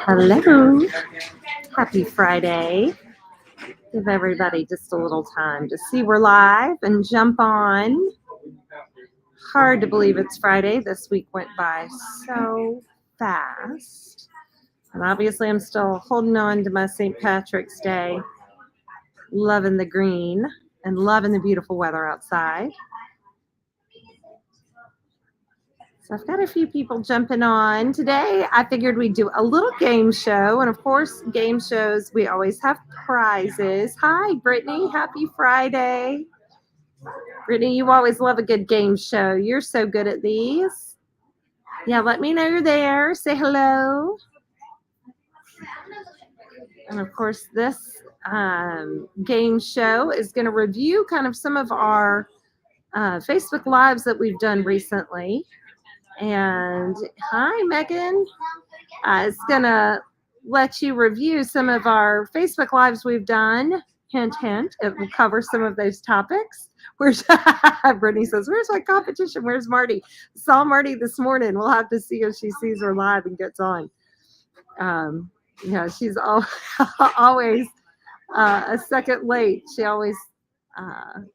Hello. Happy Friday. Give everybody just a little time to see we're live and jump on. Hard to believe it's Friday. This week went by so fast. And obviously, I'm still holding on to my St. Patrick's Day, loving the green and loving the beautiful weather outside. So I've got a few people jumping on. Today, I figured we'd do a little game show. And of course, game shows, we always have prizes. Hi, Brittany. Happy Friday. Brittany, you always love a good game show. You're so good at these. Yeah, let me know you're there. Say hello. And of course, this game show is going to review kind of some of our Facebook Lives that we've done recently. And hi, Megan. It's going to let you review some of our Facebook Lives we've done. Hint, hint. It will cover some of those topics. Where's Brittany says, where's my competition? Where's Marty? Saw Marty this morning. We'll have to see if she sees her live and gets on. Yeah, she's always a second late. She always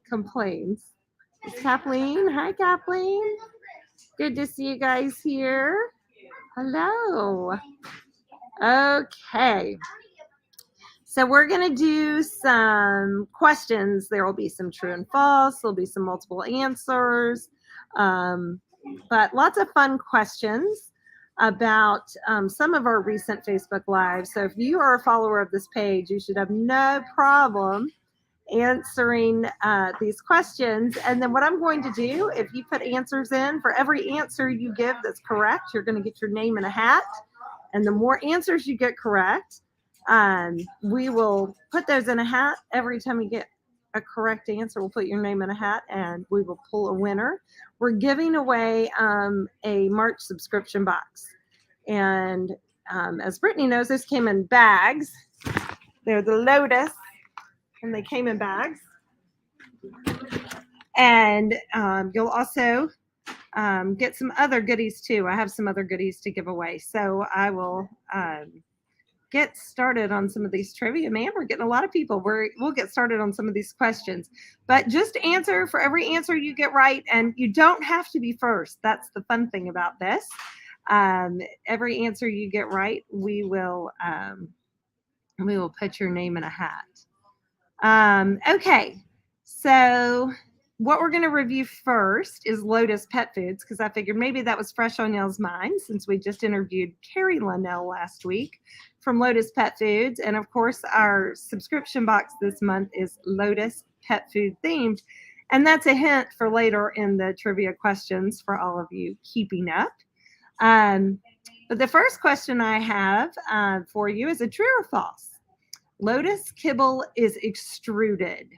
complains. It's Kathleen. Hi, Kathleen. Good to see you guys here. Hello. Okay. So we're going to do some questions. There will be some true and false. There'll be some multiple answers. But lots of fun questions about some of our recent Facebook Lives. So if you are a follower of this page, you should have no problem answering these questions. And then what I'm going to do, if you put answers in, for every answer you give that's correct, you're going to get your name in a hat. And the more answers you get correct, we will put those in a hat. Every time you get a correct answer, we'll put your name in a hat and we will pull a winner. We're giving away a March subscription box. And as Brittany knows, this came in bags. They're the Lotus, and they came in bags. And you'll also get some other goodies too. I have some other goodies to give away. So I will get started on some of these trivia. Man, we're getting a lot of people. We'll get started on some of these questions. But just answer for every answer you get right. And you don't have to be first. That's the fun thing about this. Every answer you get right, we will put your name in a hat. Okay, so what we're going to review first is Lotus Pet Foods, because I figured maybe that was fresh on y'all's mind since we just interviewed Carrie Linnell last week from Lotus Pet Foods. And of course, our subscription box this month is Lotus Pet Food themed. And that's a hint for later in the trivia questions for all of you keeping up. But the first question I have for you is a true or false? Lotus kibble is extruded.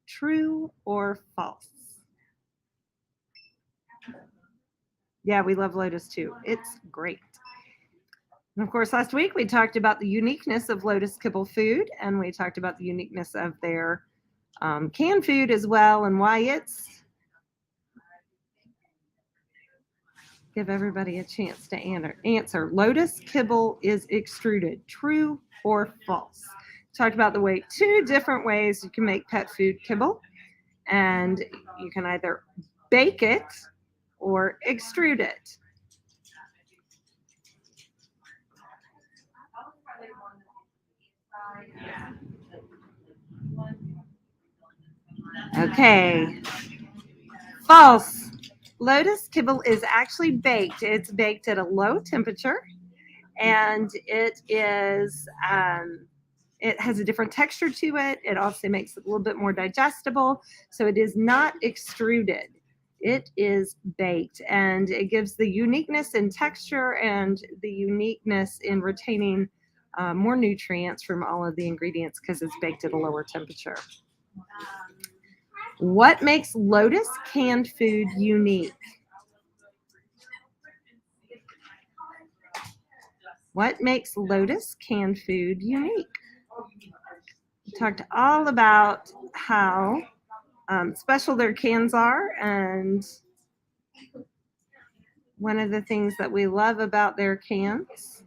True or false? Yeah, we love Lotus too. It's great. And of course, last week we talked about the uniqueness of Lotus kibble food, and we talked about the uniqueness of their canned food as well, and why it's. Give everybody a chance to answer. Lotus kibble is extruded. True or false? Talked about the way 2 different ways you can make pet food kibble, and you can either bake it or extrude it. Okay. False. Lotus kibble is actually baked. It's baked at a low temperature, and it is it has a different texture to it. It also makes it a little bit more digestible. So it is not extruded. It is baked, and it gives the uniqueness in texture and the uniqueness in retaining more nutrients from all of the ingredients because it's baked at a lower temperature. What makes Lotus canned food unique? What makes Lotus canned food unique? We talked all about how special their cans are and one of the things that we love about their cans.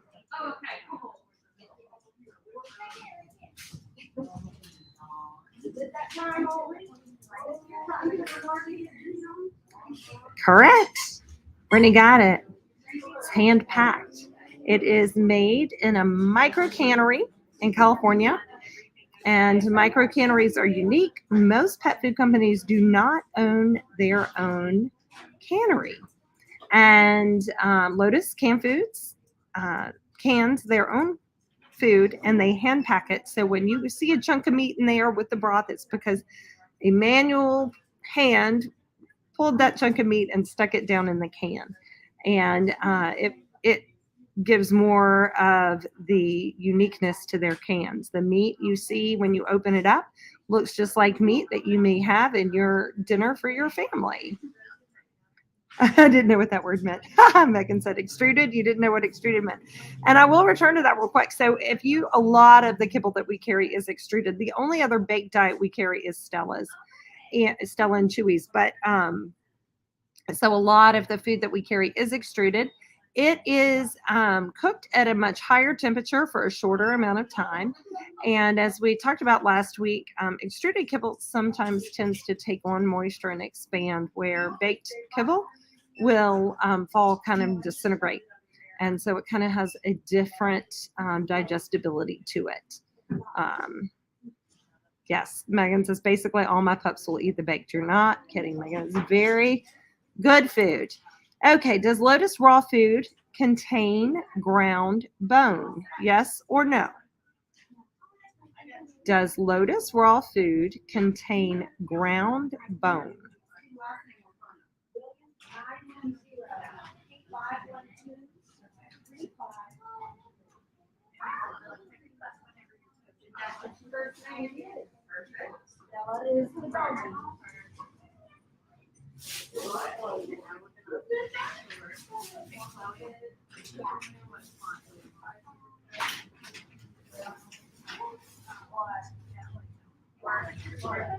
Correct. Brittany got it. It's hand packed. It is made in a micro cannery in California. And micro canneries are unique. Most pet food companies do not own their own cannery. And Lotus Canned Foods cans their own food and they hand pack it. So when you see a chunk of meat in there with the broth, it's because a manual hand pulled that chunk of meat and stuck it down in the can. And it gives more of the uniqueness to their cans. The meat you see when you open it up looks just like meat that you may have in your dinner for your family. I didn't know what that word meant. Megan said extruded. You didn't know what extruded meant. And I will return to that real quick. So a lot of the kibble that we carry is extruded. The only other baked diet we carry is Stella's, Stella and Chewy's. But so a lot of the food that we carry is extruded. It is cooked at a much higher temperature for a shorter amount of time. And as we talked about last week, extruded kibble sometimes tends to take on moisture and expand, where baked kibble will fall, kind of disintegrate. And so it kind of has a different digestibility to it. Yes, Megan says, basically all my pups will eat the baked. You're not kidding, Megan. It's very good food. Okay, does Lotus raw food contain ground bone? Yes or no? Does Lotus raw food contain ground bone?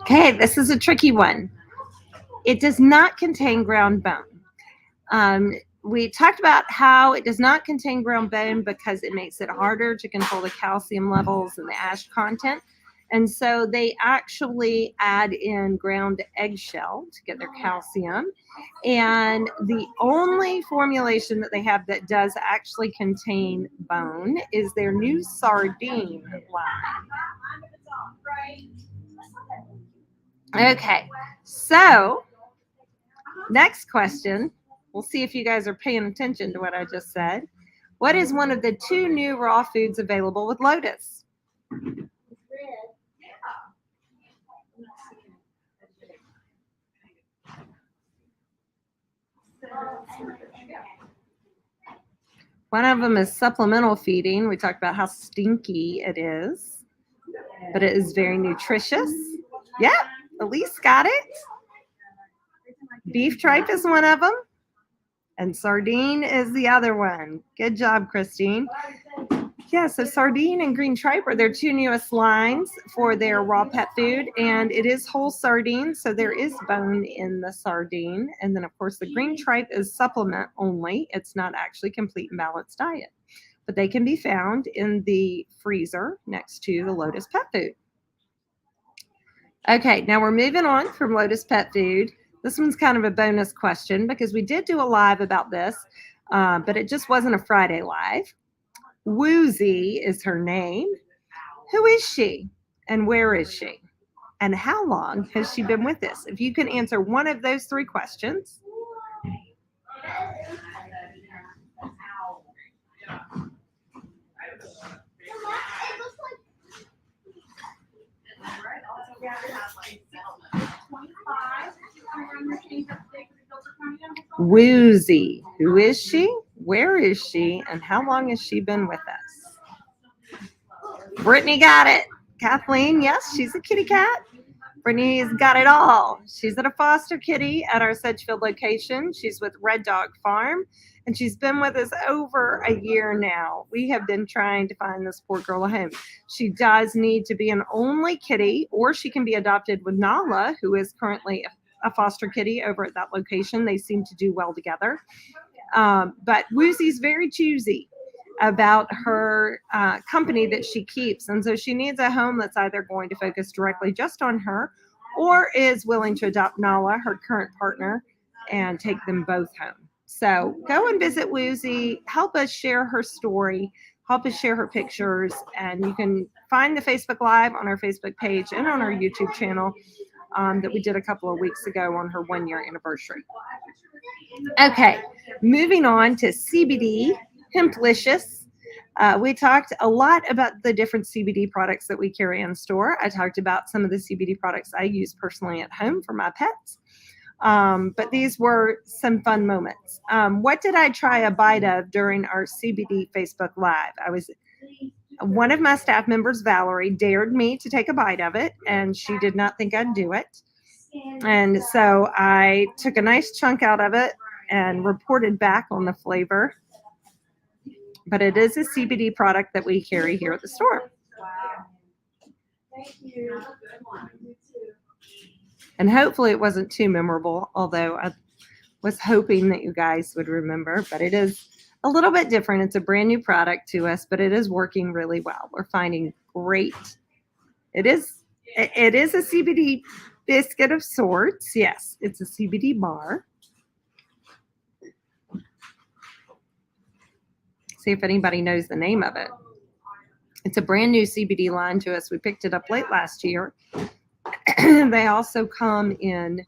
Okay, this is a tricky one. It does not contain ground bone. We talked about how it does not contain ground bone because it makes it harder to control the calcium levels and the ash content. And so they actually add in ground eggshell to get their calcium. And the only formulation that they have that does actually contain bone is their new sardine line. Okay, so next question. We'll see if you guys are paying attention to what I just said. What is one of the 2 new raw foods available with Lotus? One of them is supplemental feeding. We talked about how stinky it is, but it is very nutritious. Yep, Elise got it. Beef tripe is one of them, and sardine is the other one. Good job, Christine. Yeah, so sardine and green tripe are their 2 newest lines for their raw pet food, and it is whole sardine, so there is bone in the sardine. And then, of course, the green tripe is supplement only. It's not actually complete and balanced diet, but they can be found in the freezer next to the Lotus pet food. Okay, now we're moving on from Lotus pet food. This one's kind of a bonus question because we did do a live about this, but it just wasn't a Friday live. Woozy is her name. Who is she and where is she? And how long has she been with us? If you can answer one of those 3 questions. Woozy. Who is she? Where is she? And how long has she been with us? Brittany got it. Kathleen, yes, she's a kitty cat. Brittany's got it all. She's at a foster kitty at our Sedgefield location. She's with Red Dog Farm, and she's been with us over a year now. We have been trying to find this poor girl a home. She does need to be an only kitty, or she can be adopted with Nala, who is currently a foster kitty over at that location. They seem to do well together. But Woozy's very choosy about her company that she keeps. And so she needs a home that's either going to focus directly just on her or is willing to adopt Nala, her current partner, and take them both home. So go and visit Woozy, help us share her story, help us share her pictures, and you can find the Facebook Live on our Facebook page and on our YouTube channel that we did a couple of weeks ago on her 1-year anniversary. Okay, moving on to CBD, Hemplicious. We talked a lot about the different CBD products that we carry in store. I talked about some of the CBD products I use personally at home for my pets. But these were some fun moments. What did I try a bite of during our CBD Facebook Live? One of my staff members, Valerie, dared me to take a bite of it, and she did not think I'd do it. And so I took a nice chunk out of it and reported back on the flavor. But it is a CBD product that we carry here at the store. Thank you. And hopefully it wasn't too memorable, although I was hoping that you guys would remember. But it is a little bit different. It's a brand new product to us, but it is working really well. We're finding great. It is a CBD biscuit of sorts. Yes, it's a CBD bar. See if anybody knows the name of it. It's a brand new CBD line to us. We picked it up late last year. They also come in,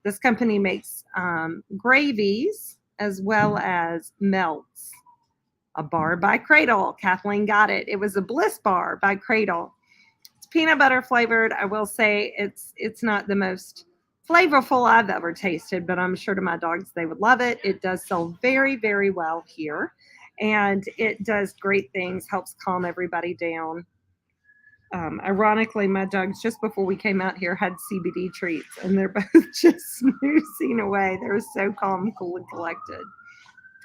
this company makes gravies as well as melts. A bar by Cradle. Kathleen got it. It was a Bliss bar by Cradle. It's peanut butter flavored. I will say it's not the most flavorful I've ever tasted, but I'm sure to my dogs they would love it. It does sell very, very well here. And it does great things, helps calm everybody down. Ironically, my dogs, just before we came out here, had CBD treats, and they're both just snoozing away. They were so calm, cool, and collected.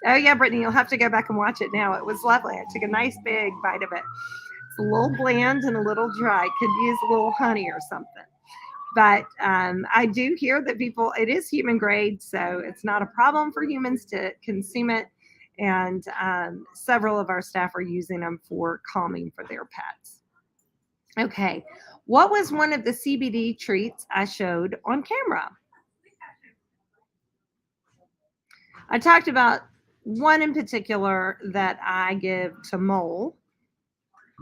Oh, yeah, Brittany, you'll have to go back and watch it now. It was lovely. I took a nice big bite of it. It's a little bland and a little dry. Could use a little honey or something. But I do hear that it is human grade, so it's not a problem for humans to consume it. And several of our staff are using them for calming for their pets. Okay, what was one of the CBD treats I showed on camera? I talked about one in particular that I give to Mole.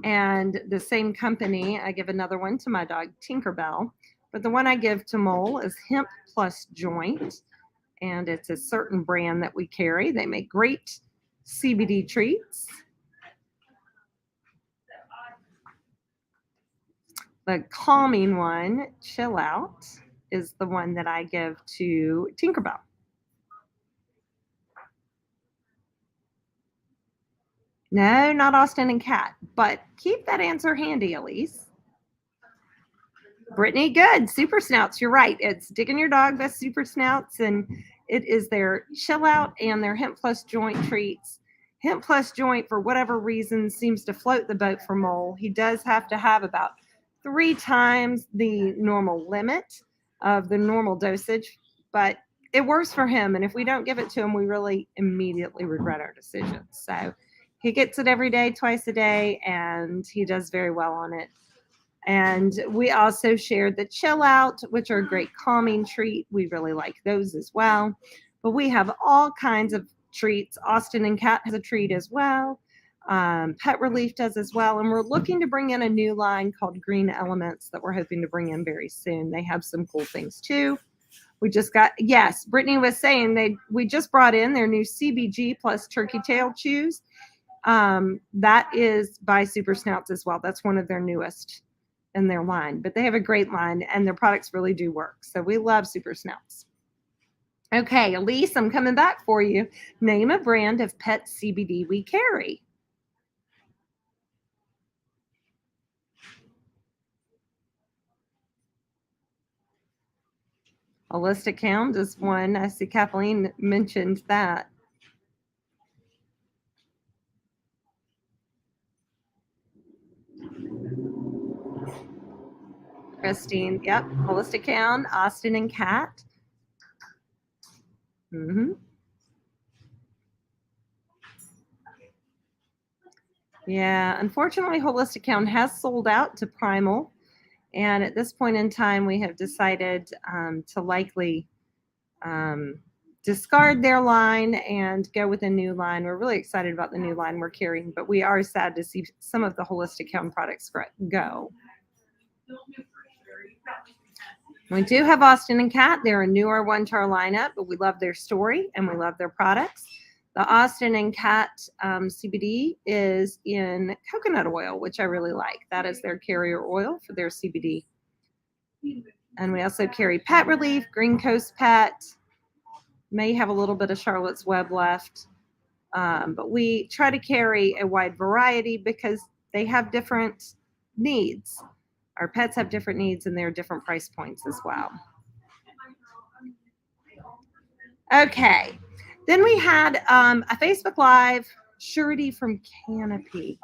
And the same company, I give another one to my dog, Tinkerbell. But the one I give to Mole is Hemp Plus Joint. And it's a certain brand that we carry. They make great CBD treats. The calming one, Chill Out, is the one that I give to Tinkerbell. No, not Austin and Kat, but keep that answer handy, Elise. Brittany, good. Super Snouts, you're right. It's Digging Your Dog Best Super Snouts, and it is their Chill Out and their Hemp Plus Joint treats. Hemp Plus Joint, for whatever reason, seems to float the boat for Mole. He does have to have about 3 times the normal limit of the normal dosage, but it works for him. And if we don't give it to him, we really immediately regret our decisions. So he gets it every day, twice a day, and he does very well on it. And we also shared the Chill Out, which are a great calming treat. We really like those as well. But we have all kinds of treats. Austin and Kat has a treat as well. Pet Relief does as well. And we're looking to bring in a new line called Green Elements that we're hoping to bring in very soon. They have some cool things too. We just got, yes, Brittany was saying we just brought in their new CBG plus Turkey Tail Chews. That is by Super Snouts as well. That's one of their newest in their line, but they have a great line and their products really do work. So we love Super Snouts. Okay, Elise, I'm coming back for you. Name a brand of pet CBD we carry. Holistic Hound is one. I see Kathleen mentioned that. Christine, yep. Holistic Hound, Austin and Kat. Yeah, unfortunately, Holistic Hound has sold out to Primal. And at this point in time, we have decided to likely um, discard their line and go with a new line. We're really excited about the new line we're carrying, but we are sad to see some of the Holistic Hound products go. We do have Austin and Cat. They're a newer one to our lineup, but we love their story and we love their products. The Austin and Cat CBD is in coconut oil, which I really like. That is their carrier oil for their CBD. And we also carry Pet Relief, Green Coast Pet. May have a little bit of Charlotte's Web left. But we try to carry a wide variety because they have different needs. Our pets have different needs and they're different price points as well. Okay. Then we had a Facebook Live, Surety from Canopy.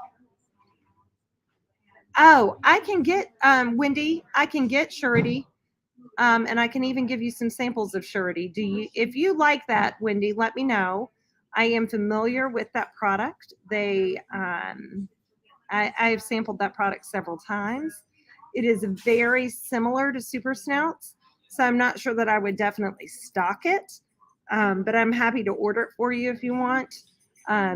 Oh, I can get, Wendy, I can get Surety. And I can even give you some samples of Surety. If you like that, Wendy, let me know. I am familiar with that product. I've sampled that product several times. It is very similar to Super Snouts, so I'm not sure that I would definitely stock it, but I'm happy to order it for you if you want,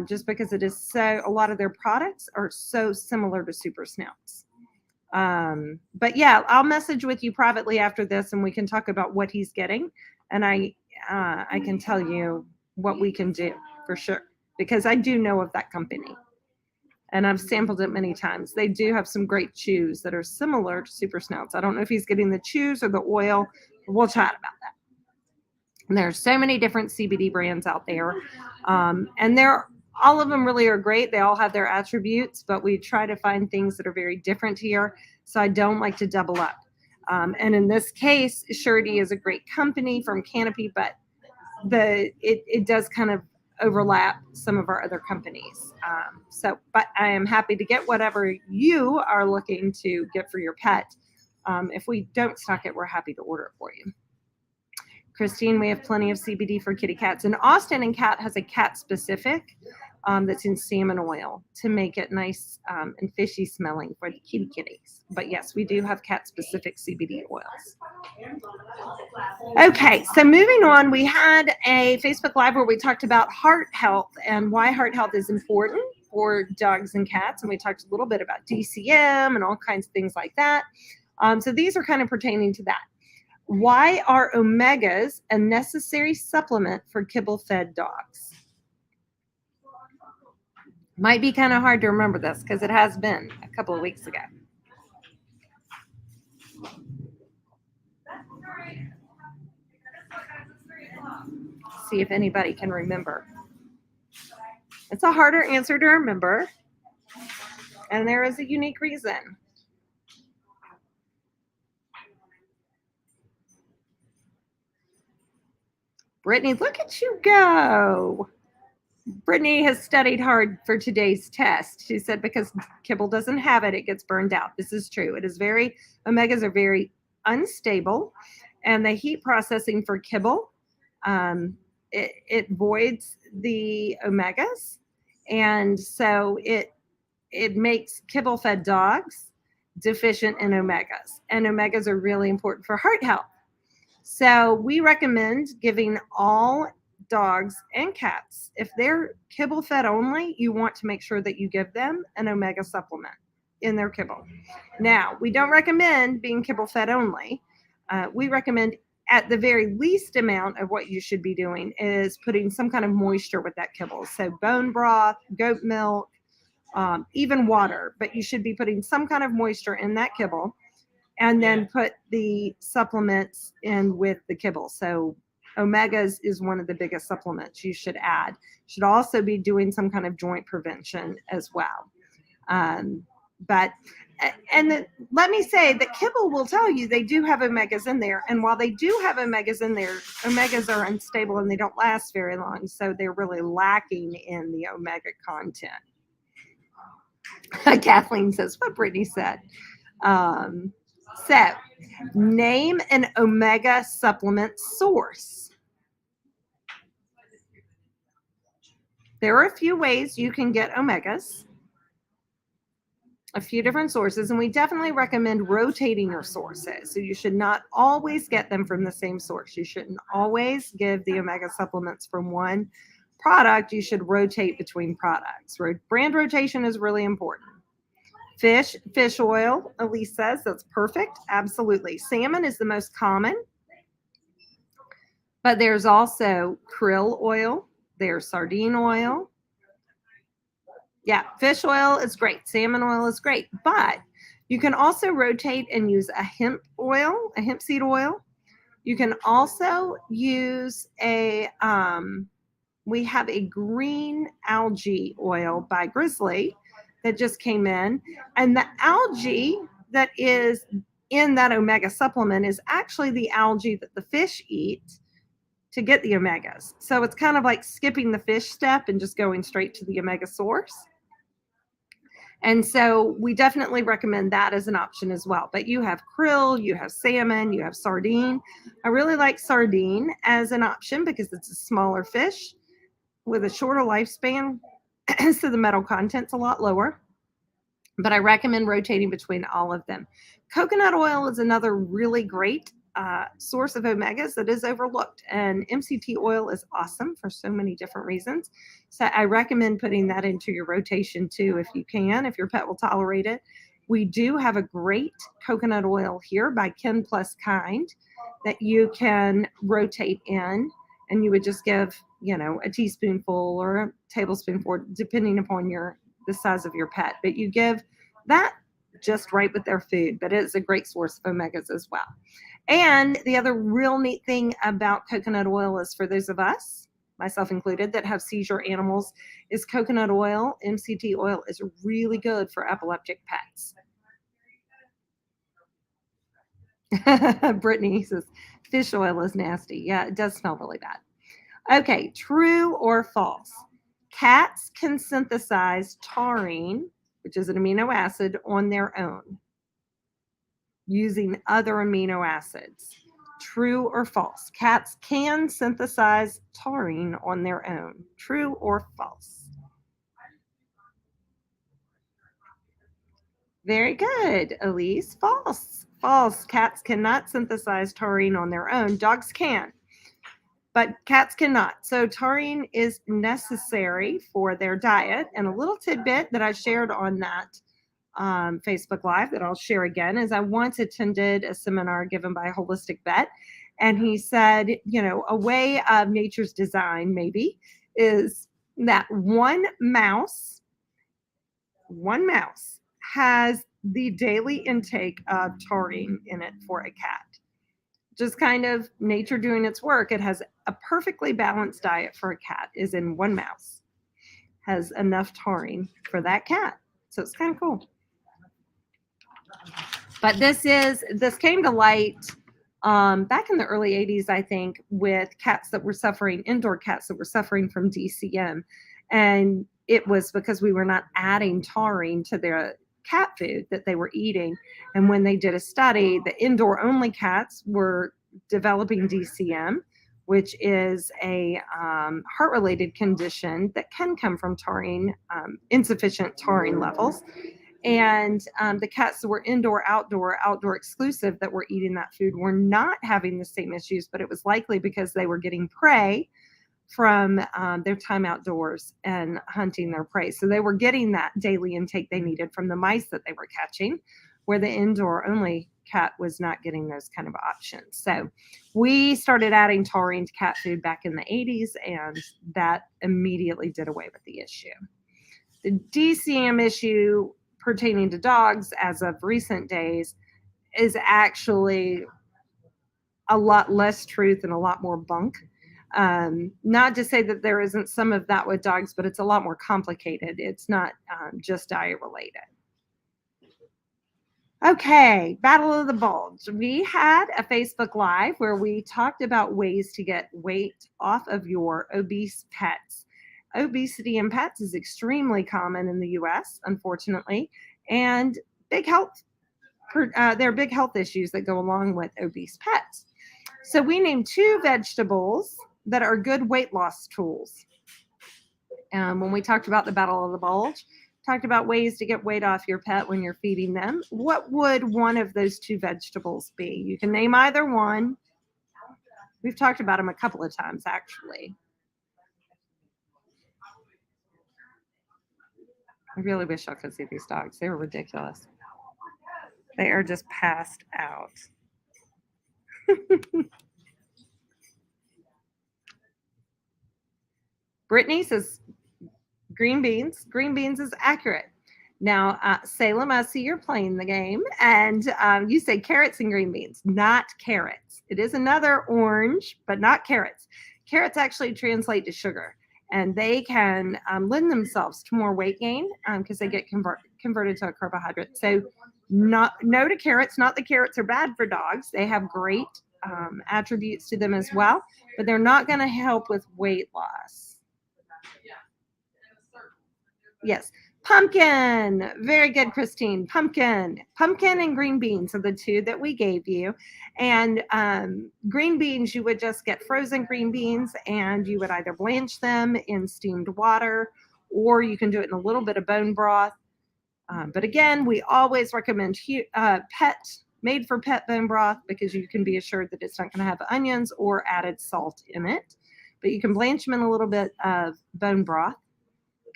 just because a lot of their products are so similar to Super Snouts. But yeah, I'll message with you privately after this and we can talk about what he's getting. And I can tell you what we can do for sure, because I do know of that company and I've sampled it many times. They do have some great chews that are similar to Super Snouts. I don't know if he's getting the chews or the oil. We'll chat about that. And there are so many different CBD brands out there. And all of them really are great. They all have their attributes, but we try to find things that are very different here. So I don't like to double up. And in this case, Surety is a great company from Canopy, but it does kind of overlap some of our other companies. But I am happy to get whatever you are looking to get for your pet. If we don't stock it, we're happy to order it for you. Christine, we have plenty of CBD for kitty cats. And Austin and Cat has a cat specific that's in salmon oil to make it nice and fishy smelling for the kitties. But yes, we do have cat specific CBD oils. Okay, so moving on, we had a Facebook Live where we talked about heart health and why heart health is important for dogs and cats. And we talked a little bit about DCM and all kinds of things like that. So these are kind of pertaining to that. Why are omegas a necessary supplement for kibble-fed dogs? Might be kind of hard to remember this because it has been a couple of weeks ago. See if anybody can remember. It's a harder answer to remember, and there is a unique reason. Brittany, look at you go. Brittany has studied hard for today's test. She said because kibble doesn't have it, it gets burned out. This is true. Omegas are very unstable, and the heat processing for kibble, it voids the omegas, and so it makes kibble-fed dogs deficient in omegas, and omegas are really important for heart health. So we recommend giving all dogs and cats, if they're kibble fed only, you want to make sure that you give them an omega supplement in their kibble. Now, we don't recommend being kibble fed only. We recommend at the very least amount of what you should be doing is putting some kind of moisture with that kibble. So bone broth, goat milk, even water, but you should be putting some kind of moisture in that kibble and then put the supplements in with the kibble. So omegas is one of the biggest supplements you should add. Should also be doing some kind of joint prevention as well. Let me say that kibble will tell you they do have omegas in there. And while they do have omegas in there, omegas are unstable and they don't last very long. So they're really lacking in the omega content. Kathleen says what Brittany said. So, name an omega supplement source. There are a few ways you can get omegas. a few different sources, and we definitely recommend rotating your sources. So you should not always get them from the same source. You shouldn't always give the omega supplements from one product. You should rotate between products. Brand rotation is really important. Fish oil, Elise says, that's perfect. Absolutely. Salmon is the most common, but there's also krill oil, there's sardine oil. Yeah, fish oil is great. Salmon oil is great, but you can also rotate and use a hemp oil, a hemp seed oil. You can also use we have a green algae oil by Grizzly that just came in. And the algae that is in that omega supplement is actually the algae that the fish eat to get the omegas. So it's kind of like skipping the fish step and just going straight to the omega source. And so we definitely recommend that as an option as well. But you have krill, you have salmon, you have sardine. I really like sardine as an option because it's a smaller fish with a shorter lifespan. So the metal content's a lot lower. But I recommend rotating between all of them. Coconut oil is another really great source of omegas that is overlooked. And MCT oil is awesome for so many different reasons. So I recommend putting that into your rotation too, if you can, if your pet will tolerate it. We do have a great coconut oil here by Ken Plus Kind that you can rotate in, and you would just give, a teaspoonful or a tablespoonful, depending upon the size of your pet. But you give that just right with their food, but it's a great source of omegas as well. And the other real neat thing about coconut oil is, for those of us, myself included, that have seizure animals, is coconut oil, MCT oil, is really good for epileptic pets. Brittany says, fish oil is nasty. Yeah, it does smell really bad. Okay, true or false? Cats can synthesize taurine, which is an amino acid, on their own, using other amino acids. True or false? Cats can synthesize taurine on their own. True or false? Very good, Elise. False. False. Cats cannot synthesize taurine on their own. Dogs can, but cats cannot. So taurine is necessary for their diet. And a little tidbit that I shared on that Facebook Live that I'll share again is I once attended a seminar given by a holistic vet. And he said, a way of nature's design maybe is that one mouse has the daily intake of taurine in it for a cat. Just kind of nature doing its work. It has a perfectly balanced diet for a cat, is in one mouse, has enough taurine for that cat. So it's kind of cool. But this came to light back in the early 80s, I think, with indoor cats that were suffering from DCM. And it was because we were not adding taurine to their cat food that they were eating. And when they did a study, the indoor only cats were developing DCM, which is a heart-related condition that can come from taurine, insufficient taurine levels. And the cats that were outdoor exclusive that were eating that food were not having the same issues, but it was likely because they were getting prey from their time outdoors and hunting their prey. So they were getting that daily intake they needed from the mice that they were catching, where the indoor only cat was not getting those kind of options. So we started adding taurine to cat food back in the 80s, and that immediately did away with the issue. The DCM issue pertaining to dogs as of recent days is actually a lot less truth and a lot more bunk. Not to say that there isn't some of that with dogs, but it's a lot more complicated. It's not just diet related. Okay, Battle of the Bulge. We had a Facebook Live where we talked about ways to get weight off of your obese pets. Obesity in pets is extremely common in the U.S., unfortunately, and there are big health issues that go along with obese pets. So we named 2 vegetables that are good weight loss tools. When we talked about the Battle of the Bulge, talked about ways to get weight off your pet when you're feeding them. What would one of those two vegetables be? You can name either one. We've talked about them a couple of times, actually. I really wish I could see these dogs. They were ridiculous. They are just passed out. Brittany says green beans. Green beans is accurate. Now, Salem, I see you're playing the game, and you say carrots and green beans, not carrots. It is another orange, but not carrots. Carrots actually translate to sugar, and they can lend themselves to more weight gain because they get converted to a carbohydrate. So, no to carrots. Not that carrots are bad for dogs. They have great attributes to them as well, but they're not going to help with weight loss. Yes. Pumpkin. Very good, Christine. Pumpkin. Pumpkin and green beans are the two that we gave you. And green beans, you would just get frozen green beans and you would either blanch them in steamed water or you can do it in a little bit of bone broth. But again, we always recommend made for pet bone broth because you can be assured that it's not going to have onions or added salt in it. But you can blanch them in a little bit of bone broth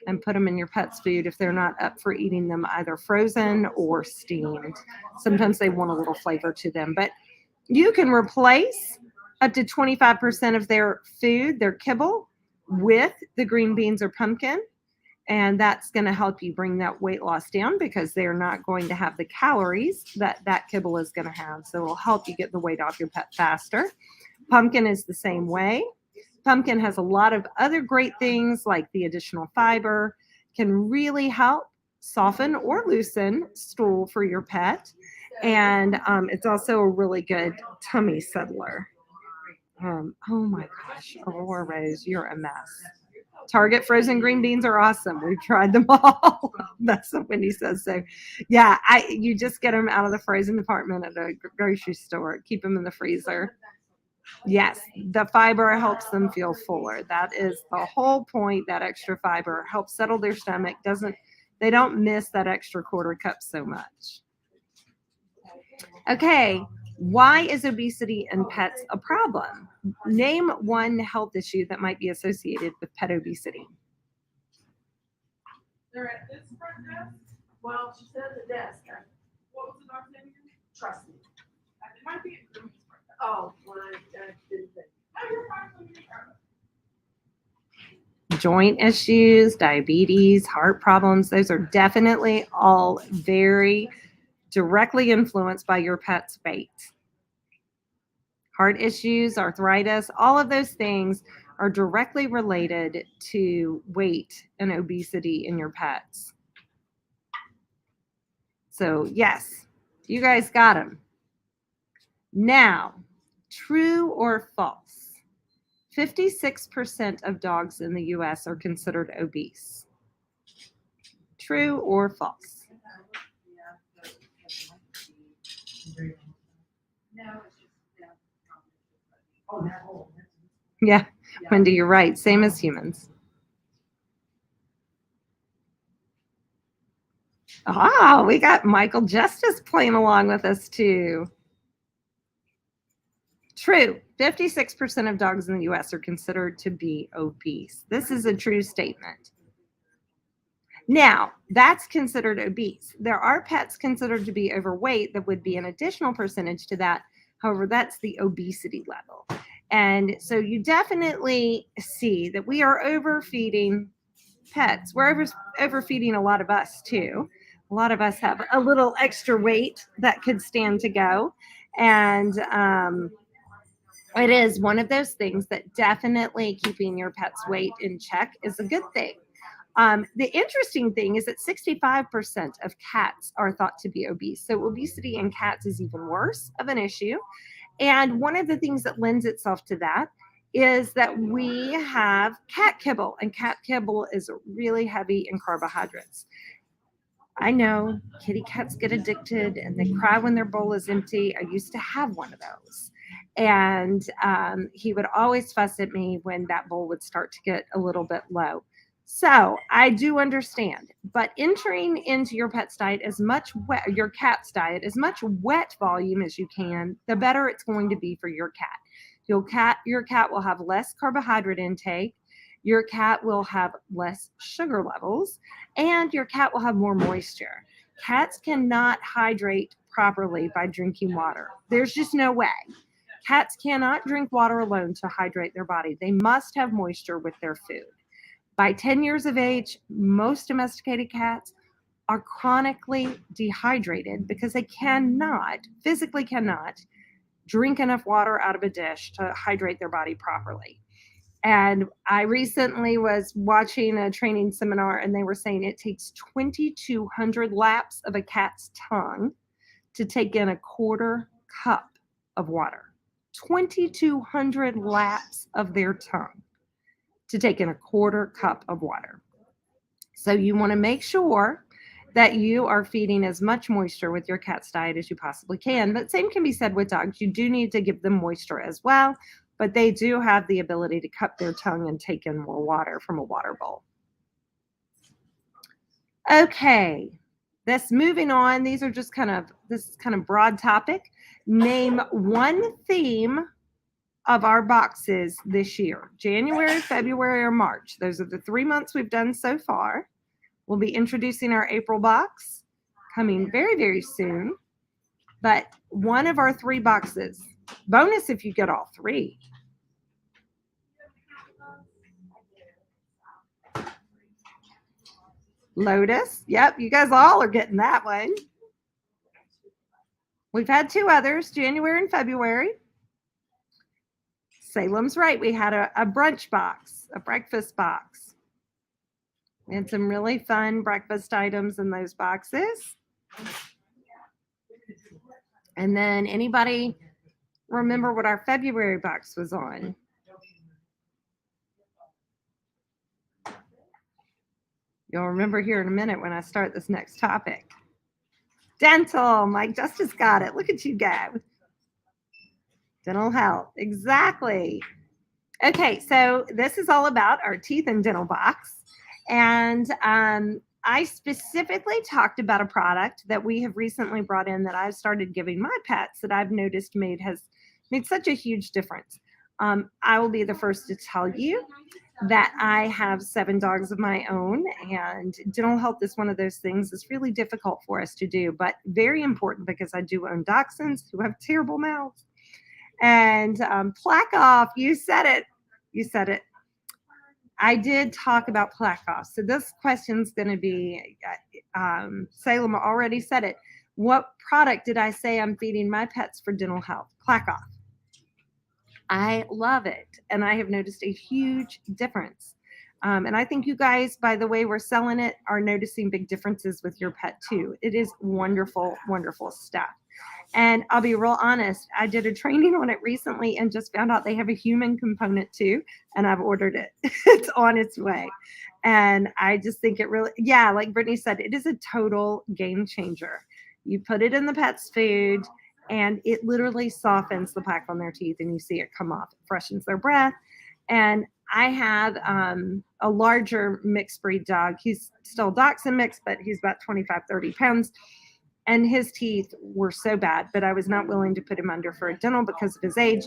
and put them in your pet's food if they're not up for eating them either frozen or steamed. Sometimes they want a little flavor to them, but you can replace up to 25% of their food, their kibble, with the green beans or pumpkin. And that's going to help you bring that weight loss down because they're not going to have the calories that kibble is going to have. So it'll help you get the weight off your pet faster. Pumpkin is the same way. Pumpkin has a lot of other great things like the additional fiber, can really help soften or loosen stool for your pet. And it's also a really good tummy settler. Oh my gosh, Aurora Rose, you're a mess. Target frozen green beans are awesome. We've tried them all. That's what Wendy says. So yeah, you just get them out of the frozen department at a grocery store. Keep them in the freezer. Yes, the fiber helps them feel fuller. That is the whole point. That extra fiber helps settle their stomach. They don't miss that extra quarter cup so much. Okay, why is obesity in pets a problem? Name one health issue that might be associated with pet obesity. They're at this front desk. Well, she said the desk. What was the dog's name again? Trust me. It might be at Groomie's front desk. Oh, well, I didn't think. Oh, you're fine. Joint issues, diabetes, heart problems, those are definitely all very directly influenced by your pet's weight. Heart issues, arthritis, all of those things are directly related to weight and obesity in your pets. So yes, you guys got them. Now, true or false? 56% of dogs in the US are considered obese. True or false? Yeah, Wendy, you're right. Same as humans. Ah, we got Michael Justice playing along with us too. True. 56% of dogs in the US are considered to be obese. This is a true statement. Now, that's considered obese. There are pets considered to be overweight that would be an additional percentage to that. However, that's the obesity level. And so you definitely see that we are overfeeding pets. We're overfeeding a lot of us too. A lot of us have a little extra weight that could stand to go. And it is one of those things that definitely keeping your pet's weight in check is a good thing. The interesting thing is that 65% of cats are thought to be obese. So obesity in cats is even worse of an issue. And one of the things that lends itself to that is that we have cat kibble, and cat kibble is really heavy in carbohydrates. I know kitty cats get addicted and they cry when their bowl is empty. I used to have one of those. And he would always fuss at me when that bowl would start to get a little bit low. So I do understand, but entering into your pet's diet as much wet, your cat's diet, as much wet volume as you can, the better it's going to be for your cat. Your cat will have less carbohydrate intake. Your cat will have less sugar levels, and your cat will have more moisture. Cats cannot hydrate properly by drinking water. There's just no way. Cats cannot drink water alone to hydrate their body. They must have moisture with their food. By 10 years of age, most domesticated cats are chronically dehydrated because they physically cannot, drink enough water out of a dish to hydrate their body properly. And I recently was watching a training seminar, and they were saying it takes 2,200 laps of a cat's tongue to take in a quarter cup of water. 2,200 laps of their tongue to take in a quarter cup of water. So you want to make sure that you are feeding as much moisture with your cat's diet as you possibly can. But same can be said with dogs. You do need to give them moisture as well, but they do have the ability to cup their tongue and take in more water from a water bowl. Okay, moving on. These are just this is kind of broad topic. Name one theme of our boxes this year: January, February, or March. Those are the 3 months we've done so far. We'll be introducing our April box coming very, very soon. But one of our 3 boxes, bonus if you get all 3. Lotus. Yep, you guys all are getting that one. We've had 2 others, January and February. Salem's right. We had a brunch box, a breakfast box. We had some really fun breakfast items in those boxes. And then anybody remember what our February box was on? You'll remember here in a minute when I start this next topic. Dental. Mike Justice got it. Look at you go. Dental health. Exactly. Okay, so this is all about our teeth and dental box. And I specifically talked about a product that we have recently brought in that I've started giving my pets that I've noticed has made such a huge difference. I will be the first to tell you that I have 7 dogs of my own, and dental health is one of those things that's really difficult for us to do, but very important because I do own dachshunds who have terrible mouths. And plaque off, you said it. You said it. I did talk about plaque off. So this question's going to be, Salem already said it. What product did I say I'm feeding my pets for dental health? Plaque off. I love it. And I have noticed a huge difference. And I think you guys, by the way we're selling it, are noticing big differences with your pet too. It is wonderful, wonderful stuff. And I'll be real honest, I did a training on it recently and just found out they have a human component too. And I've ordered it. It's on its way. And I just think it really, like Brittany said, it is a total game changer. You put it in the pet's food and it literally softens the plaque on their teeth and you see it come off. It freshens their breath. And I have a larger mixed breed dog. He's still dachshund mixed, but he's about 25, 30 pounds. And his teeth were so bad, but I was not willing to put him under for a dental because of his age.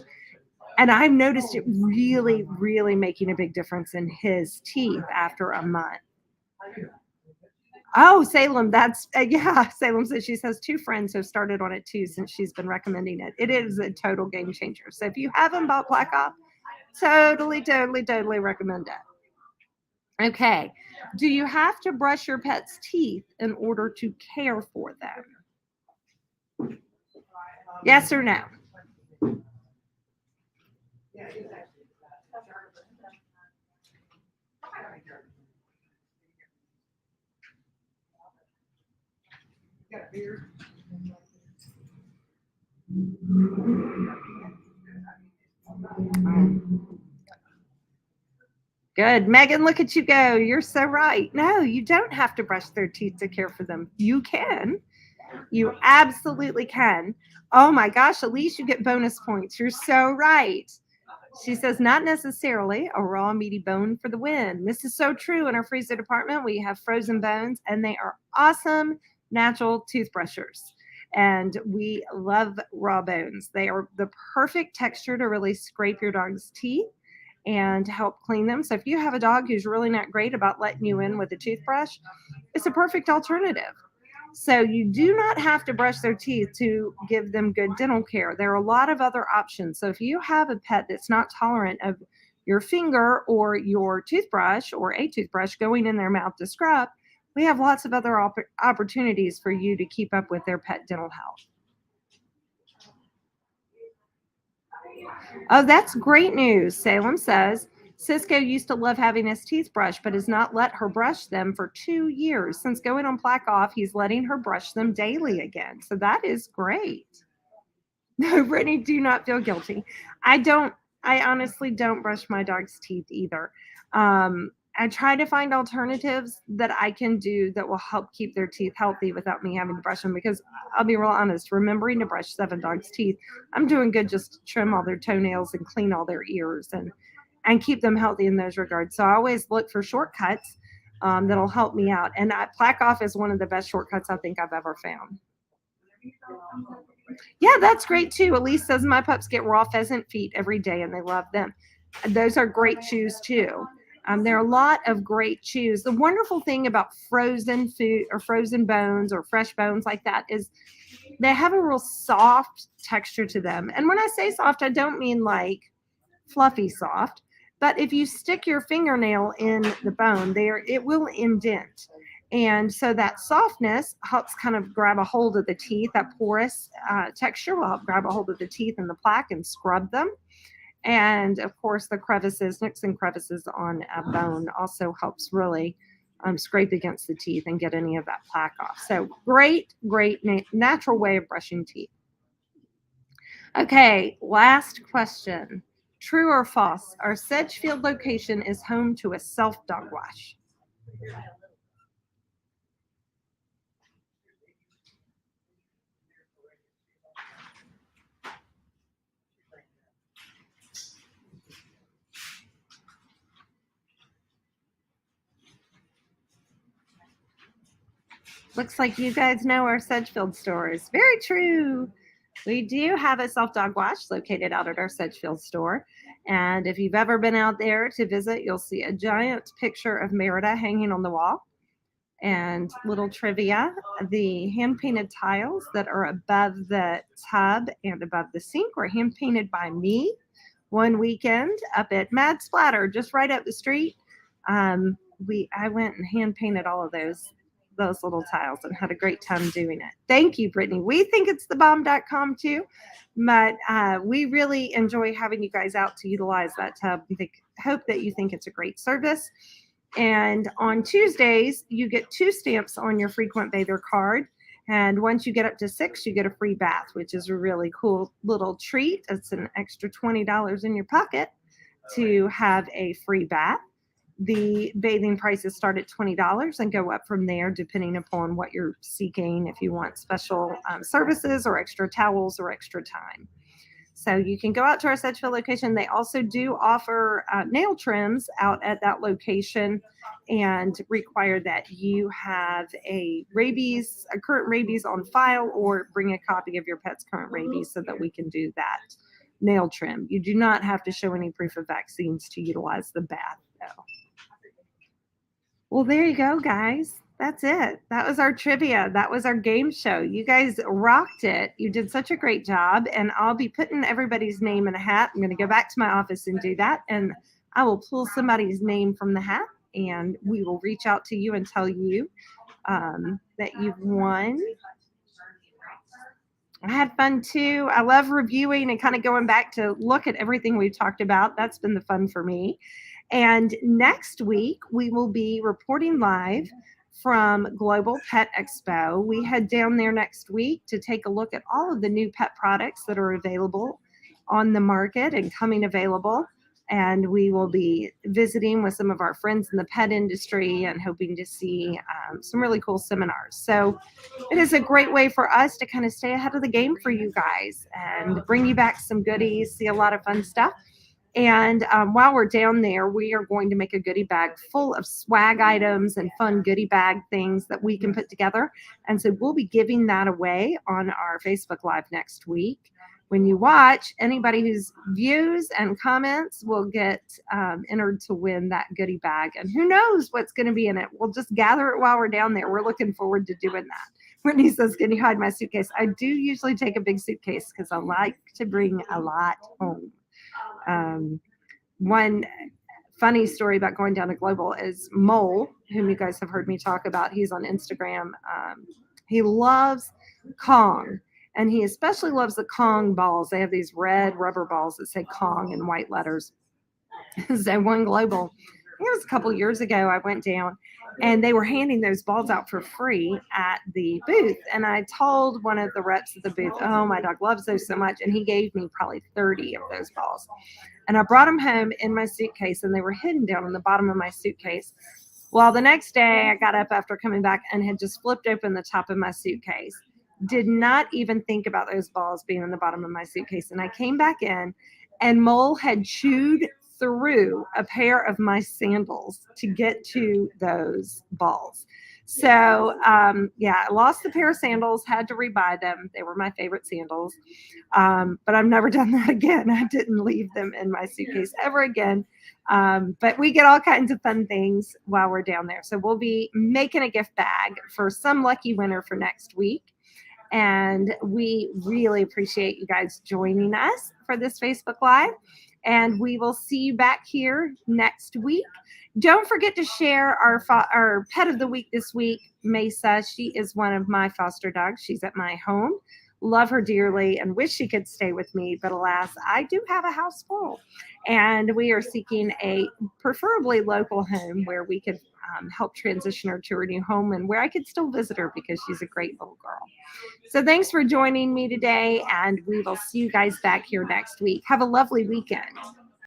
And I've noticed it really, really making a big difference in his teeth after a month. Oh, Salem, Salem says she has 2 friends who have started on it too since she's been recommending it. It is a total game changer. So if you haven't bought plaque off, totally, totally, totally recommend it. Okay. Do you have to brush your pet's teeth in order to care for them? Yes or no? Good. Megan, look at you go. You're so right. No, you don't have to brush their teeth to care for them. You can. You absolutely can. Oh my gosh, Elise, you get bonus points. You're so right. She says, not necessarily a raw, meaty bone for the win. This is so true. In our freezer department, we have frozen bones, and they are awesome natural toothbrushers. And we love raw bones. They are the perfect texture to really scrape your dog's teeth and help clean them. So if you have a dog who's really not great about letting you in with a toothbrush, it's a perfect alternative. So you do not have to brush their teeth to give them good dental care. There are a lot of other options. So if you have a pet that's not tolerant of your finger or your toothbrush or a toothbrush going in their mouth to scrub, we have lots of other opportunities for you to keep up with their pet dental health. Oh, that's great news. Salem says Cisco used to love having his teeth brushed, but has not let her brush them for 2 years. Since going on Plaque Off, he's letting her brush them daily again. So that is great. No, Brittany, do not feel guilty. I honestly don't brush my dog's teeth either. I try to find alternatives that I can do that will help keep their teeth healthy without me having to brush them, because I'll be real honest, remembering to brush 7 dogs' teeth, I'm doing good just to trim all their toenails and clean all their ears and keep them healthy in those regards. So I always look for shortcuts that'll help me out. And Plaque Off is one of the best shortcuts I think I've ever found. Yeah, that's great too. Elise says my pups get raw pheasant feet every day and they love them. Those are great chews too. There are a lot of great chews. The wonderful thing about frozen food or frozen bones or fresh bones like that is they have a real soft texture to them. And when I say soft, I don't mean like fluffy soft, but if you stick your fingernail in the bone there, it will indent. And so that softness helps kind of grab a hold of the teeth. That porous texture will help grab a hold of the teeth and the plaque and scrub them. And of course, the crevices, nicks and crevices on a bone also helps really scrape against the teeth and get any of that plaque off. So great natural way of brushing teeth. Okay, last question. True or false? Our Sedgefield location is home to a self dog wash. Looks like you guys know our Sedgefield stores. Very true. We do have a self dog wash located out at our Sedgefield store. And if you've ever been out there to visit, you'll see a giant picture of Merida hanging on the wall. And little trivia, the hand painted tiles that are above the tub and above the sink were hand painted by me one weekend up at Mad Splatter, just right up the street. I went and hand painted all of those little tiles and had a great time doing it. Thank you, Brittany. We think it's thebomb.com too, but we really enjoy having you guys out to utilize that tub. We hope that you think it's a great service. And on Tuesdays, you get 2 stamps on your frequent bather card. And once you get up to 6, you get a free bath, which is a really cool little treat. It's an extra $20 in your pocket to have a free bath. The bathing prices start at $20 and go up from there depending upon what you're seeking, if you want special services or extra towels or extra time. So you can go out to our Sedgefield location. They also do offer nail trims out at that location and require that you have a current rabies on file, or bring a copy of your pet's current rabies so that we can do that nail trim. You do not have to show any proof of vaccines to utilize the bath, though. Well, there you go, guys. That's it. That was our trivia. That was our game show. You guys rocked it. You did such a great job. And I'll be putting everybody's name in a hat. I'm going to go back to my office and do that. And I will pull somebody's name from the hat, and we will reach out to you and tell you that you've won. I had fun too. I love reviewing and kind of going back to look at everything we've talked about. That's been the fun for me. And next week, we will be reporting live from Global Pet Expo. We head down there next week to take a look at all of the new pet products that are available on the market and coming available. And we will be visiting with some of our friends in the pet industry and hoping to see some really cool seminars. So it is a great way for us to kind of stay ahead of the game for you guys and bring you back some goodies, see a lot of fun stuff. And while we're down there, we are going to make a goodie bag full of swag items and fun goodie bag things that we can put together. And so we'll be giving that away on our Facebook Live next week. When you watch, anybody whose views and comments will get entered to win that goodie bag. And who knows what's going to be in it? We'll just gather it while we're down there. We're looking forward to doing that. Whitney says, can you hide my suitcase? I do usually take a big suitcase because I like to bring a lot home. One funny story about going down to Global is Mole, whom you guys have heard me talk about. He's on Instagram. He loves Kong, and he especially loves the Kong balls. They have these red rubber balls that say Kong in white letters. So one Global, I think it was a couple years ago, I went down and they were handing those balls out for free at the booth. And I told one of the reps at the booth, oh, my dog loves those so much. And he gave me probably 30 of those balls. And I brought them home in my suitcase, and they were hidden down in the bottom of my suitcase. Well, the next day I got up after coming back and had just flipped open the top of my suitcase. Did not even think about those balls being in the bottom of my suitcase. And I came back in, and Mole had chewed through a pair of my sandals to get to those balls. So, I lost the pair of sandals, had to rebuy them. They were my favorite sandals. But I've never done that again. I didn't leave them in my suitcase ever again. But we get all kinds of fun things while we're down there. So we'll be making a gift bag for some lucky winner for next week. And we really appreciate you guys joining us for this Facebook Live. And we will see you back here next week. Don't forget to share our pet of the week this week, Mesa. She is one of my foster dogs. She's at my home. Love her dearly and wish she could stay with me. But alas, I do have a house full. And we are seeking a preferably local home where we could help transition her to her new home and where I could still visit her because she's a great little girl. So thanks for joining me today, and we will see you guys back here next week. Have a lovely weekend.